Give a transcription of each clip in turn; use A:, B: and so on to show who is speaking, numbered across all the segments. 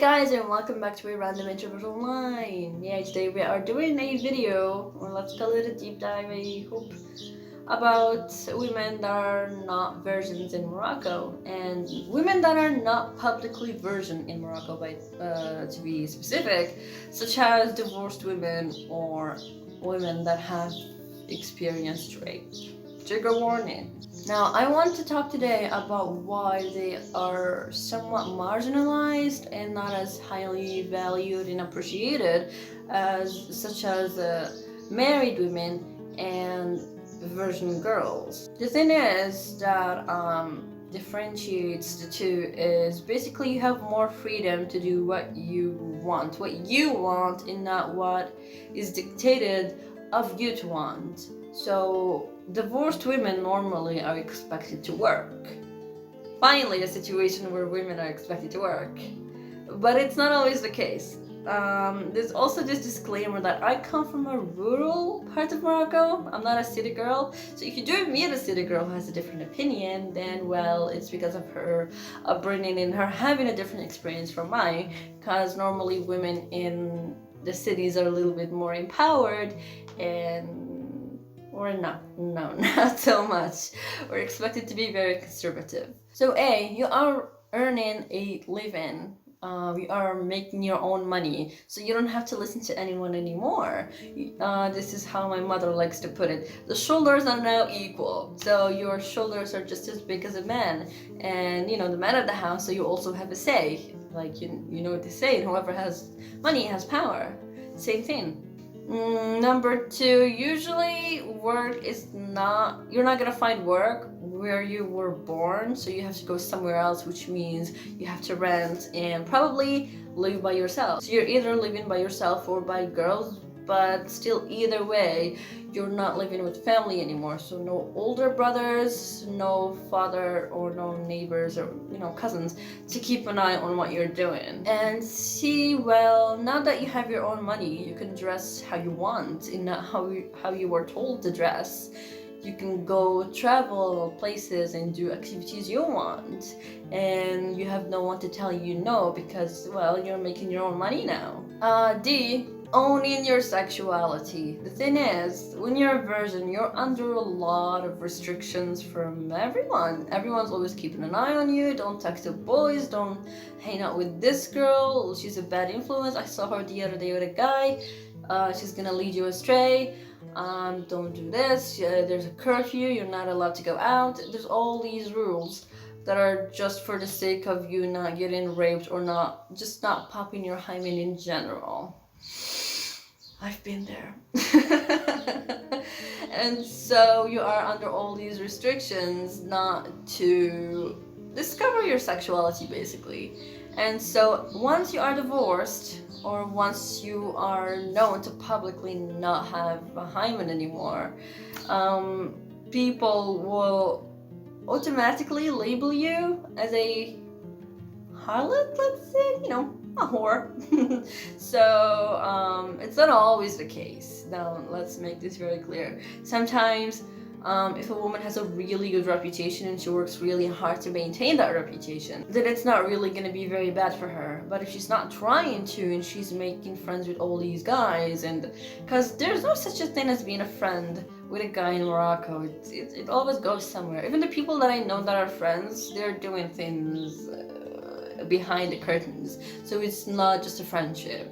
A: guys, and welcome back to a random introvert online. Yeah, today we are doing a video, or let's call it a deep dive, I hope, about women that are not virgins in Morocco, and women that are not publicly virgin in Morocco, to be specific, such as divorced women or women that have experienced rape. Trigger warning. Now, I want to talk today about why they are somewhat marginalized and not as highly valued and appreciated such as married women and virgin girls. The thing is that differentiates the two is basically you have more freedom to do what you want and not what is dictated of you to want. So divorced women normally are expected to work. Finally, a situation where women are expected to work. But it's not always the case. There's also this disclaimer that I come from a rural part of Morocco. I'm not a city girl. So if you do meet a city girl who has a different opinion, then well, it's because of her upbringing and her having a different experience from mine. Because normally women in the cities are a little bit more empowered or not so much. We're expected to be very conservative. So you are earning a living. You are making your own money, so you don't have to listen to anyone anymore. This is how my mother likes to put it. The shoulders are now equal, so your shoulders are just as big as a man, and the man of the house, so you also have a say. Like you know what they say, whoever has money has power. Same thing. Number two, usually work is you're not gonna find work where you were born, so you have to go somewhere else, which means you have to rent and probably live by yourself. So you're either living by yourself or by girls, but still either way, you're not living with family anymore. So no older brothers, no father or no neighbors or cousins to keep an eye on what you're doing. And see, well, now that you have your own money, you can dress how you want and not how you were told to dress. You can go travel places and do activities you want, and you have no one to tell you no because, well, you're making your own money now. D, owning your sexuality. The thing is, when you're a virgin, you're under a lot of restrictions from everyone. Everyone's always keeping an eye on you. Don't talk to boys, don't hang out with this girl, she's a bad influence. I saw her the other day with a guy, she's gonna lead you astray. Don't do this, there's a curfew, you're not allowed to go out. There's all these rules that are just for the sake of you not getting raped or not popping your hymen in general. I've been there. And so you are under all these restrictions not to discover your sexuality, basically. And so once you are divorced, or once you are known to publicly not have a hymen anymore, people will automatically label you as a harlot, let's say, a whore. So it's not always the case. Now let's make this very clear. Sometimes if a woman has a really good reputation and she works really hard to maintain that reputation, then it's not really going to be very bad for her. But if she's not trying to and she's making friends with all these guys, and because there's no such a thing as being a friend with a guy in Morocco, it always goes somewhere. Even the people that I know that are friends, they're doing things behind the curtains, so it's not just a friendship.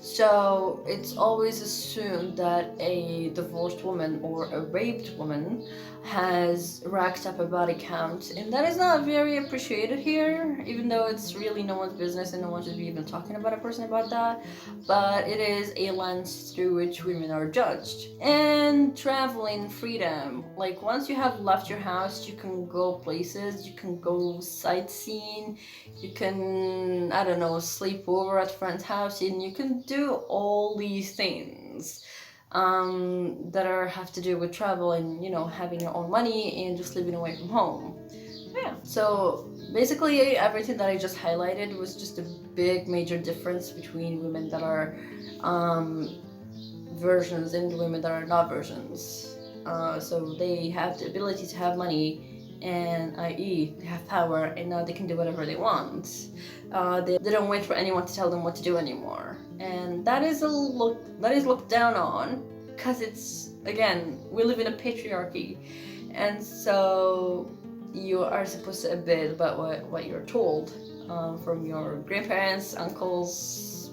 A: So it's always assumed that a divorced woman or a raped woman has racked up a body count, and that is not very appreciated here, even though it's really no one's business and no one should be even talking about a person about that. But it is a lens through which women are judged. And traveling freedom, like once you have left your house, you can go places, you can go sightseeing, you can, I don't know, sleep over at a friend's house, and you can do all these things that have to do with travel and having your own money and just living away from home. Yeah, so basically everything that I just highlighted was just a big major difference between women that are virgins and women that are not virgins. So they have the ability to have money and i.e. they have power and now they can do whatever they want. They don't wait for anyone to tell them what to do anymore, and that is looked down on, because it's, again, we live in a patriarchy, and so you are supposed to obey about what you're told from your grandparents, uncles,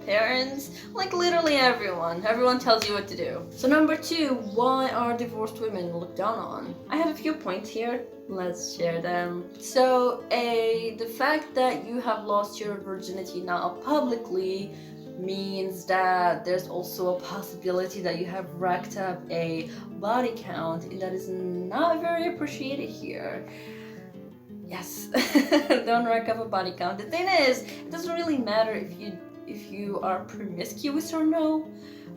A: parents, like literally everyone tells you what to do. So number 2, why are divorced women looked down on? I have a few points here, let's share them. So the fact that you have lost your virginity now publicly means that there's also a possibility that you have racked up a body count, and that is not very appreciated here. Yes, don't rack up a body count. The thing is, it doesn't really matter if you are promiscuous or no,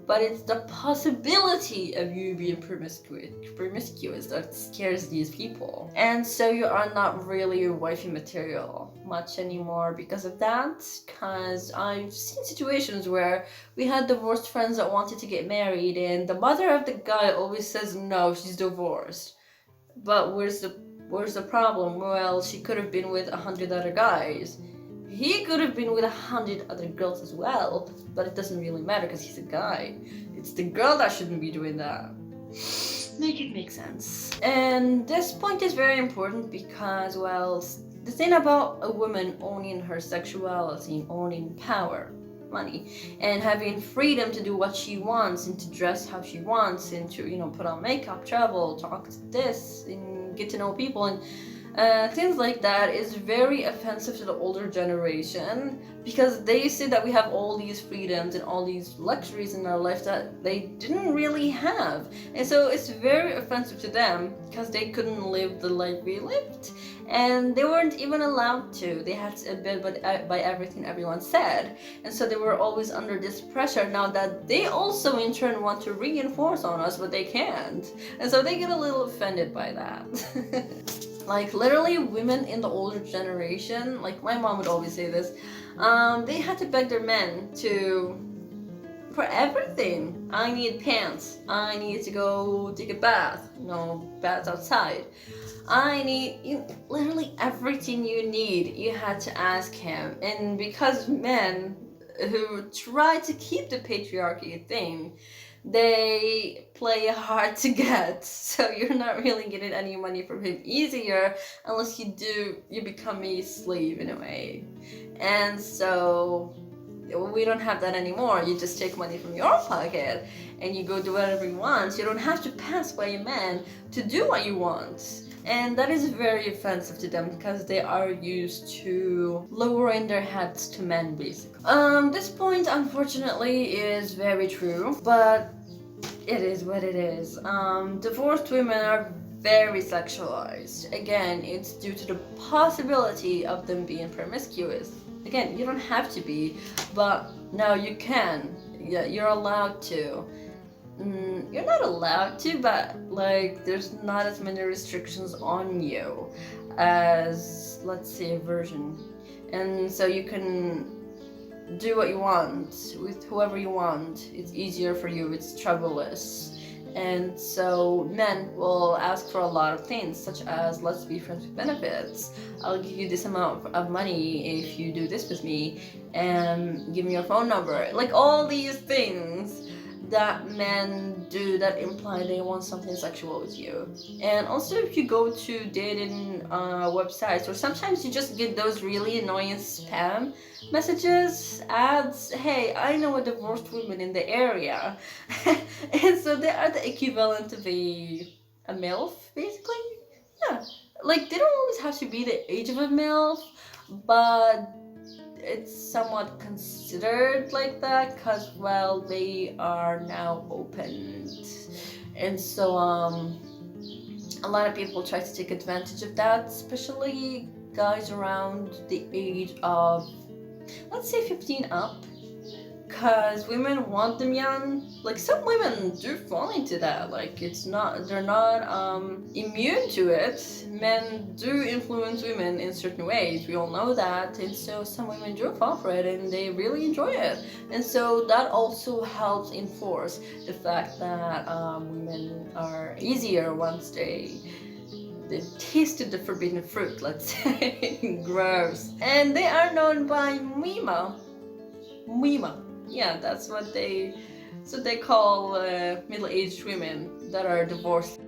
A: but it's the possibility of you being promiscuous that scares these people. And so you are not really wifey material much anymore because of that, because I've seen situations where we had divorced friends that wanted to get married, and the mother of the guy always says no, she's divorced. But where's the problem? Well, she could have been with 100 other guys. He could have been with 100 other girls as well, but it doesn't really matter because he's a guy. It's the girl that shouldn't be doing that. Make it make sense. And this point is very important because, well, the thing about a woman owning her sexuality, owning power, money, and having freedom to do what she wants and to dress how she wants and to, put on makeup, travel, talk to this, and get to know people, and things like that is very offensive to the older generation, because they say that we have all these freedoms and all these luxuries in our life that they didn't really have, and so it's very offensive to them because they couldn't live the life we lived, and they weren't even allowed to. They had to abide by everything everyone said, and so they were always under this pressure now that they also in turn want to reinforce on us, but they can't, and so they get a little offended by that. Like literally women in the older generation, like my mom would always say this, they had to beg their men for everything. I need pants, I need to go take a bath, baths outside. I need literally everything you need, you had to ask him. And because men who try to keep the patriarchy thing, they play hard to get, so you're not really getting any money from him easier unless you become a slave in a way. And so we don't have that anymore. You just take money from your pocket and you go do whatever you want. You don't have to pass by a man to do what you want. And that is very offensive to them because they are used to lowering their heads to men, basically. This point, unfortunately, is very true, but it is what it is. Divorced women are very sexualized. Again, it's due to the possibility of them being promiscuous. Again, you don't have to be, but now you can. Yeah, you're allowed to. You're not allowed to, but like there's not as many restrictions on you as, let's say, a virgin, and so you can do what you want with whoever you want. It's easier for you, it's troubleless. And so men will ask for a lot of things, such as, let's be friends with benefits, I'll give you this amount of money if you do this with me, and give me your phone number. Like all these things that men do that imply they want something sexual with you. And also, if you go to dating websites, or sometimes you just get those really annoying spam messages, ads, hey, I know a divorced woman in the area. And so they are the equivalent of a MILF, basically. Yeah, like they don't always have to be the age of a MILF, but it's somewhat considered like that because, well, they are now opened, and so a lot of people try to take advantage of that, especially guys around the age of, let's say, 15 up, because women want them young. Like some women do fall into that, like they're not immune to it. Men do influence women in certain ways, we all know that, and so some women do fall for it and they really enjoy it, and so that also helps enforce the fact that women are easier once they They've tasted the forbidden fruit, let's say. Gross. And they are known by Mima. Mima. Yeah, that's what they call middle-aged women that are divorced.